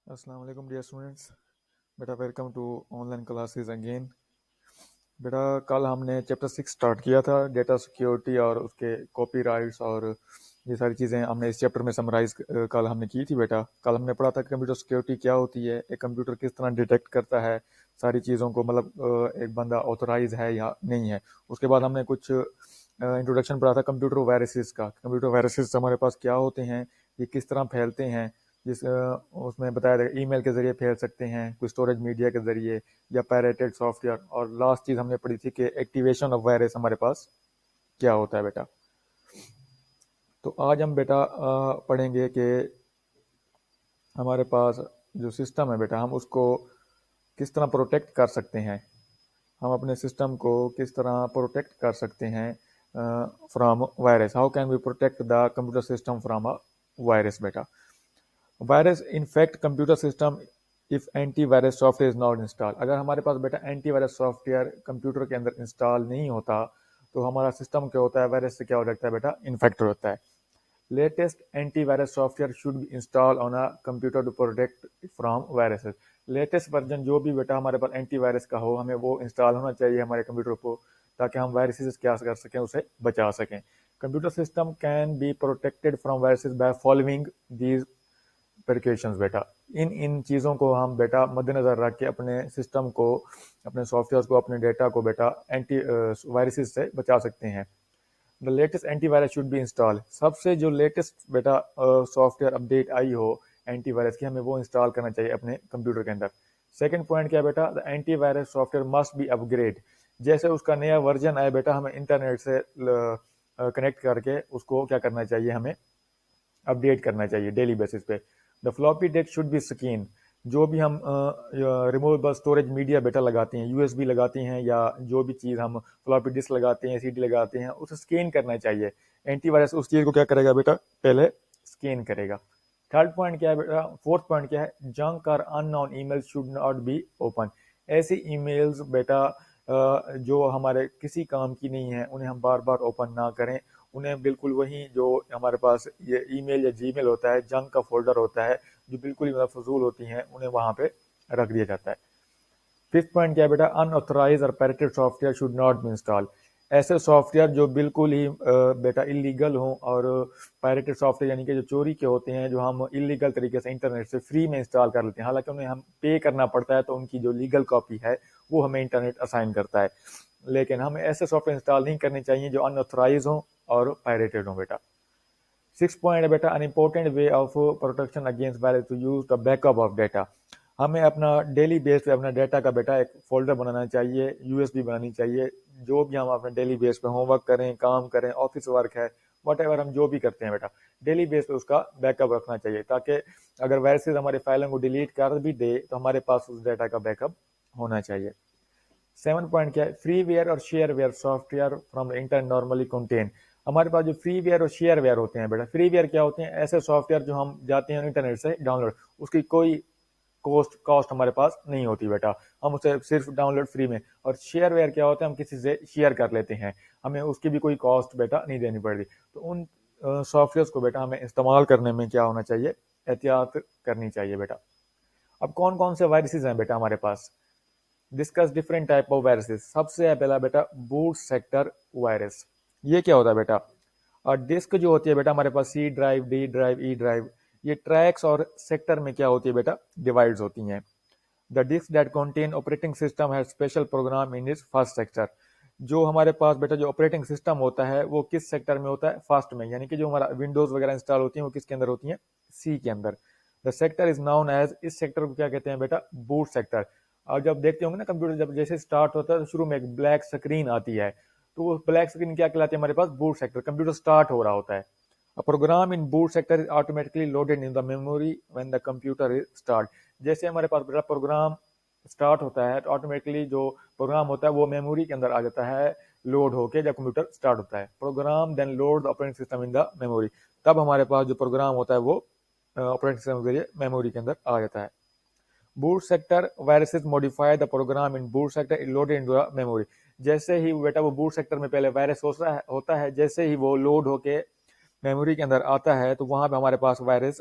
अस्सलाम वालेकुम dear students. बेटा welcome to online classes again. बेटा कल हमने चैप्टर 6 स्टार्ट किया था, डेटा सिक्योरिटी और उसके कॉपीराइट्स और ये सारी चीज़ें हमने इस चैप्टर में समराइज कल हमने की थी। बेटा कल हमने पढ़ा था कि कंप्यूटर सिक्योरिटी क्या होती है, एक कंप्यूटर किस तरह डिटेक्ट करता है सारी चीज़ों को, मतलब एक बंदा ऑथोराइज है या नहीं है। उसके बाद हमने कुछ इंट्रोडक्शन पढ़ा था कंप्यूटर वायरसेस का। कंप्यूटर वायरसेस हमारे पास क्या होते हैं, ये किस तरह फैलते हैं, जिस उसमें बताया था ईमेल के ज़रिए फैल सकते हैं, कोई स्टोरेज मीडिया के ज़रिए या पायरेटेड सॉफ्टवेयर। और लास्ट चीज़ हमने पढ़ी थी कि एक्टिवेशन ऑफ वायरस हमारे पास क्या होता है। बेटा तो आज हम बेटा पढ़ेंगे कि हमारे पास जो सिस्टम है बेटा, हम उसको किस तरह प्रोटेक्ट कर सकते हैं, हम अपने सिस्टम को किस तरह प्रोटेक्ट कर सकते हैं from virus. How can we protect the computer system from a virus. बेटा virus infect computer system if anti virus software is not install. अगर हमारे पास बेटा एंटी वायरस सॉफ्टवेयर कंप्यूटर के अंदर इंस्टॉल नहीं होता तो हमारा सिस्टम क्या होता है, वायरस से क्या हो जाता है बेटा, इन्फेक्ट होता है। Latest antivirus software should be install on a computer to protect from viruses. Latest version जो भी बेटा हमारे पास एंटीवायरस का हो, हमें वो इंस्टॉल होना चाहिए हमारे कंप्यूटर को, ताकि हम वायरसेस क्या कर सकें, उसे बचा सकें। Computer system can be protected from viruses by following these precautions. बेटा इन चीज़ों को हम बेटा मद्देनजर रख के अपने सिस्टम को, अपने सॉफ्टवेयर को, अपने डेटा को बेटा एंटी वायरसेस से बचा सकते हैं। The latest antivirus should be install. सबसे जो लेटेस्ट बेटा सॉफ्टवेयर अपडेट आई हो एंटीवायरस की, हमें वो इंस्टॉल करना चाहिए अपने कंप्यूटर के अंदर। सेकंड पॉइंट क्या बेटा, the antivirus software must be upgrade. जैसे उसका नया वर्जन आए बेटा, हमें इंटरनेट से कनेक्ट करके उसको क्या करना चाहिए, हमें अपडेट करना चाहिए डेली बेसिस पे। The floppy disk should be scan. जो भी हम रिमूवेबल स्टोरेज मीडिया बेटा लगाते हैं, यूएसबी लगाते हैं या जो भी चीज़ हम फ्लॉपी डिस्क लगाते हैं, सीडी लगाते हैं, उसे स्कैन करना चाहिए। एंटीवायरस उस चीज़ को क्या करेगा बेटा, पहले स्कैन करेगा। थर्ड पॉइंट क्या है बेटा, फोर्थ पॉइंट क्या है, जंक और unknown email should not be open. ऐसी ईमेल्स बेटा जो हमारे किसी काम की नहीं है, उन्हें हम बार बार ओपन ना करें। उन्हें बिल्कुल वही जो हमारे पास ये ईमेल या जीमेल होता है, जंक का फोल्डर होता है, जो बिल्कुल ही मतलब फजूल होती हैं, उन्हें वहां पे रख दिया जाता है। फिफ्थ पॉइंट क्या है बेटा, अनऑथराइज और pirated software should not be install. ऐसे सॉफ्टवेयर जो बिल्कुल ही बेटा इलीगल हों, और पायरेटेड सॉफ्टवेयर यानी कि जो चोरी के होते हैं, जो हम इलीगल तरीके से इंटरनेट से फ्री में इंस्टॉल कर लेते हैं, हालांकि उन्हें हम पे करना पड़ता है, तो उनकी जो लीगल कॉपी है वो हमें इंटरनेट असाइन करता है। लेकिन हमें ऐसे सॉफ्टवेयर इंस्टॉल नहीं करने चाहिए जो अनऑथराइज हों और पायरेटेड हों। बेटा सिक्स पॉइंट है बेटा, an important way of protection against virus to use the backup of data. हमें अपना डेली बेस पे अपना डेटा का बेटा एक फोल्डर बनाना चाहिए, यूएसबी बनानी चाहिए। जो भी हम अपने डेली बेस पे होमवर्क करें, काम करें, ऑफिस वर्क है, वट एवर हम जो भी करते हैं बेटा, डेली बेस पे उसका बैकअप रखना चाहिए, ताकि अगर वायरसेस हमारे फाइलों को डिलीट कर भी दे तो हमारे पास उस डेटा का बैकअप होना चाहिए। सेवन पॉइंट क्या है, फ्री वेयर और shareware software from internet normally contain. हमारे पास जो फ्री वेयर और शेयर वेयर होते हैं बेटा, फ्री वेयर क्या होते हैं, ऐसे सॉफ्टवेयर जो हम जाते हैं इंटरनेट से डाउनलोड, उसकी कोई कॉस्ट हमारे पास नहीं होती बेटा, हम उसे सिर्फ डाउनलोड फ्री में। और शेयर वेयर क्या होता है, हम किसी से शेयर कर लेते हैं, हमें उसकी भी कोई कॉस्ट बेटा नहीं देनी पड़ती। तो उन सॉफ्टवेयर को बेटा हमें इस्तेमाल करने में क्या होना चाहिए, एहतियात करनी चाहिए बेटा। अब कौन कौन से वायरसेस हैं बेटा हमारे पास, discuss different type of viruses. सबसे है पहला बेटा बूट सेक्टर वायरस। ये क्या होता है बेटा, और डिस्क जो होती है बेटा हमारे पास, C drive, D drive, E drive, ये ट्रैक्स और सेक्टर में क्या होती है बेटा, डिवाइड्स होती हैं। The disk that contain operating system has special program in is first sector. जो हमारे पास बेटा जो ऑपरेटिंग सिस्टम होता है वो किस सेक्टर में होता है, फर्स्ट में, यानी कि जो हमारा विंडोज वगैरह इंस्टॉल होती है वो किसके अंदर होती है, सी के अंदर। The sector is known as, इस सेक्टर को क्या कहते हैं बेटा, बूट सेक्टर। और जब देखते होंगे ना कंप्यूटर जब जैसे स्टार्ट होता है तो शुरू में एक ब्लैक स्क्रीन आती है, तो वो ब्लैक स्क्रीन क्या कहलाती है हमारे पास, बूट सेक्टर। कंप्यूटर स्टार्ट हो रहा होता है। A program in boot sector is automatically loaded in the memory when the computer is start। जैसे हमारे पास बेटा प्रोग्राम स्टार्ट होता है तो ऑटोमेटिकली जो प्रोग्राम होता है वो मेमोरी के अंदर आ जाता है, लोड होके जब कंप्यूटर स्टार्ट होता है। Program then load the operating system in the memory. तब हमारे पास जो प्रोग्राम होता है वो ऑपरेटिंग सिस्टम के जरिए मेमोरी के अंदर आ जाता है। Boot sector viruses modify the program in boot sector loaded in the memory. जैसे ही बेटा वो बूट सेक्टर में पहले वायरस होता है, जैसे ही वो लोड होके मेमोरी के अंदर आता है तो वहां पे हमारे पास वायरस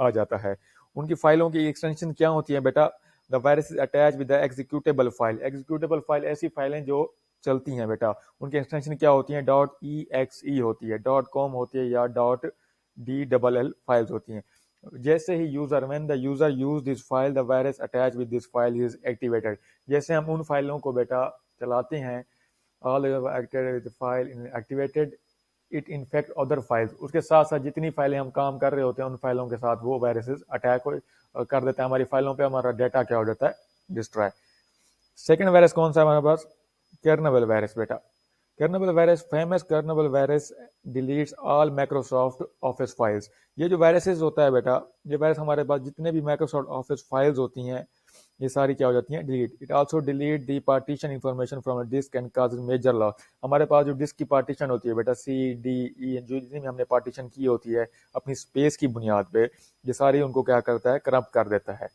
आ जाता है। उनकी फाइलों की एक्सटेंशन क्या होती है बेटा? The virus is attach with the executable file. Executable file ऐसी फाइलें जो चलती हैं बेटा, उनकी एक्सटेंशन क्या होती है? .exe होती है, .com होती है, या .dll फाइल्स होती हैं। जैसे ही user when the user use this file the virus attach with this file is activated. जैसे हम उन फाइलों को बेटा चलाते हैं, all file activated it infect other files, उसके साथ साथ जितनी फाइलें हम काम कर रहे होते हैं उन फाइलों के साथ वो वायरसेस अटैक कर देता है हमारी फाइलों पे, हमारा डाटा क्या हो जाता है? डिस्ट्रॉय। सेकेंड वायरस कौन सा है हमारे पास? कर्नेबल वायरस बेटा। Chernobyl virus, famous Chernobyl virus deletes all Microsoft Office files. ये जो वायरसेस होता है बेटा, ये वायरस हमारे पास जितने भी माइक्रोसॉफ्ट ऑफिस फाइल्स होती हैं ये सारी क्या हो जाती हैं? Delete. It also delete the partition information from disk and cause major loss. हमारे पास जो डिस्क की पार्टीशन होती है बेटा, C, D, E, जो जितनी भी हमने पार्टीशन की होती है अपनी स्पेस की बुनियाद पे, ये सारी उनको क्या करता है? करप्ट कर देता है।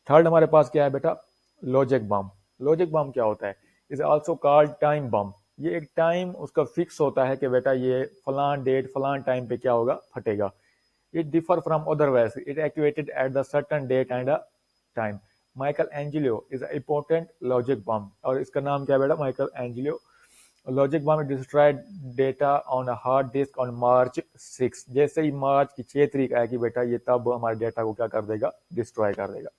थर्ड हमारे पास क्या है बेटा? लॉजिक बम। लॉजिक बम क्या होता है? Is also called time bomb. ये एक टाइम उसका फिक्स होता है कि बेटा ये फलान डेट फलान टाइम पे क्या होगा? फटेगा। It differ from other virus, it activated at the certain date and a time. Michelangelo is important logic bomb, और इसका नाम क्या है बेटा? Michelangelo logic bomb destroyed data on a hard disk on March 6। जैसे ही मार्च की 6 तारीख आएगी बेटा, ये तब हमारे डेटा को क्या कर देगा? डिस्ट्रॉय कर देगा।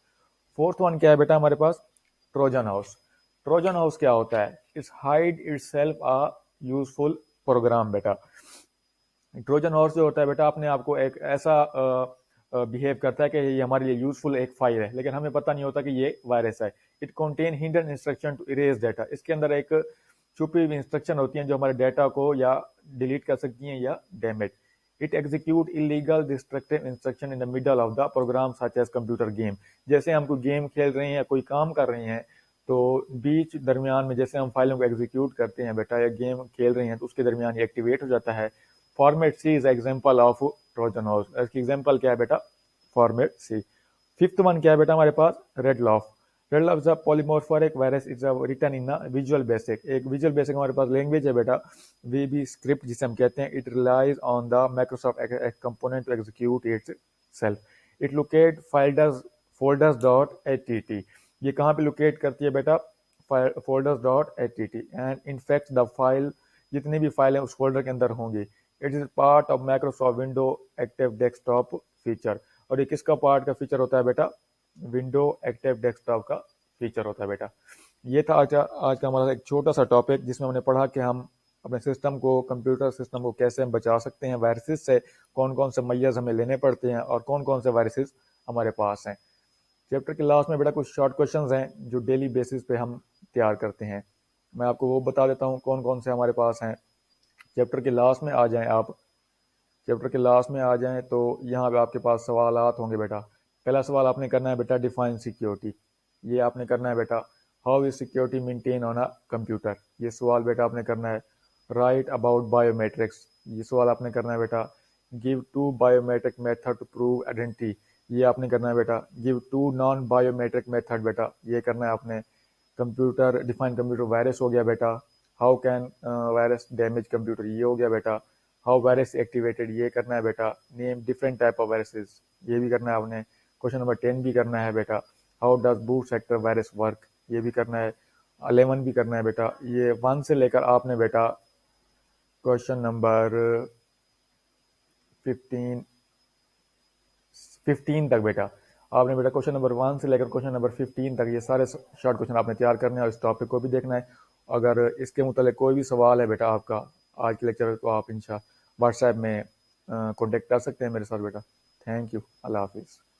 फोर्थ वन क्या है बेटा हमारे पास? Trojan house. ट्रोजन हाउस क्या होता है? It's hide itself a useful program बेटा। ट्रोजन हॉर्स जो होता है बेटा अपने आप को एक ऐसा बिहेव करता है कि ये हमारे लिए यूजफुल एक फाइल है, लेकिन हमें पता नहीं होता कि ये वायरस है। It contain hidden instruction to erase data. इसके अंदर एक छुपी हुई इंस्ट्रक्शन होती हैं जो हमारे डाटा को या डिलीट कर सकती हैं या damage. It execute illegal destructive instruction in the middle of the program such as computer game. जैसे हम कोई गेम खेल रहे हैं या कोई काम कर रहे हैं तो बीच दरमियान में जैसे हम फाइलों को एग्जीक्यूट करते हैं बेटा या गेम खेल रहे हैं तो उसके दरमियान ये एक्टिवेट हो जाता है। Format C is example of Trojan horse. इसकी एग्जांपल क्या है बेटा? फॉर्मेट सी। फिफ्थ वन क्या है बेटा हमारे पास? Redlof. Redlof is a polymorphic virus, is written in Visual Basic. एक विजुअल बेसिक हमारे पास लैंग्वेज है बेटा, वीबी स्क्रिप्ट जिसे हम कहते हैं। It relies on the Microsoft component to execute itself. It locate folders dot H ये कहाँ पे लोकेट करती है बेटा? Folders dot H and infect the file, जितनी भी फाइल है उस फोल्डर के अंदर होंगी। It is part of Microsoft window active desktop feature. और ये किसका पार्ट का फीचर होता है बेटा? विंडो एक्टिव डेस्कटॉप का फीचर होता है बेटा। ये था आज का हमारा एक छोटा सा टॉपिक जिसमें हमने पढ़ा कि हम अपने सिस्टम को, कंप्यूटर सिस्टम को कैसे हम बचा सकते हैं वायरसेस से, कौन कौन से मैयर्स हमें लेने पड़ते हैं और कौन कौन से वायरसेस हमारे पास हैं। चैप्टर के लास्ट में बेटा कुछ शॉर्ट क्वेश्चंस हैं जो डेली बेसिस पे हम तैयार करते हैं। मैं आपको वो बता देता हूँ कौन कौन से हमारे पास हैं। चैप्टर के लास्ट में आ जाएं आप, चैप्टर के लास्ट में आ जाएं तो यहाँ पे आपके पास सवालात होंगे बेटा। पहला सवाल आपने करना है बेटा डिफाइन सिक्योरिटी। ये आपने करना है बेटा how is security maintain on a computer. ये सवाल बेटा आपने करना है। Write about biometrics. ये सवाल आपने करना है बेटा। Give two biometric method to prove identity. ये आपने करना है बेटा। Give two non biometric method बेटा, ये करना है आपने। कंप्यूटर डिफाइन कंप्यूटर वायरस हो गया बेटा। How can virus damage computer, ये हो गया बेटा। हाउ वायरस एक्टिवेटेड, ये करना है बेटा। Name different type of viruses, ये भी करना है आपने। क्वेश्चन नंबर 10 भी करना है बेटा। How does boot sector virus work, ये भी करना है। 11 भी करना है बेटा। ये 1 से लेकर आपने बेटा क्वेश्चन नंबर 15 तक बेटा आपने बेटा क्वेश्चन नंबर 1 से लेकर क्वेश्चन नंबर 15 तक ये सारे शॉर्ट क्वेश्चन आपने तैयार करने हैं और इस टॉपिक को भी देखना है। अगर इसके मुतालिक कोई भी सवाल है बेटा आपका आज के लेक्चर को आप इंशा व्हाट्सएप में कॉन्टेक्ट कर सकते हैं मेरे साथ बेटा। थैंक यू, अल्लाह हाफिज़।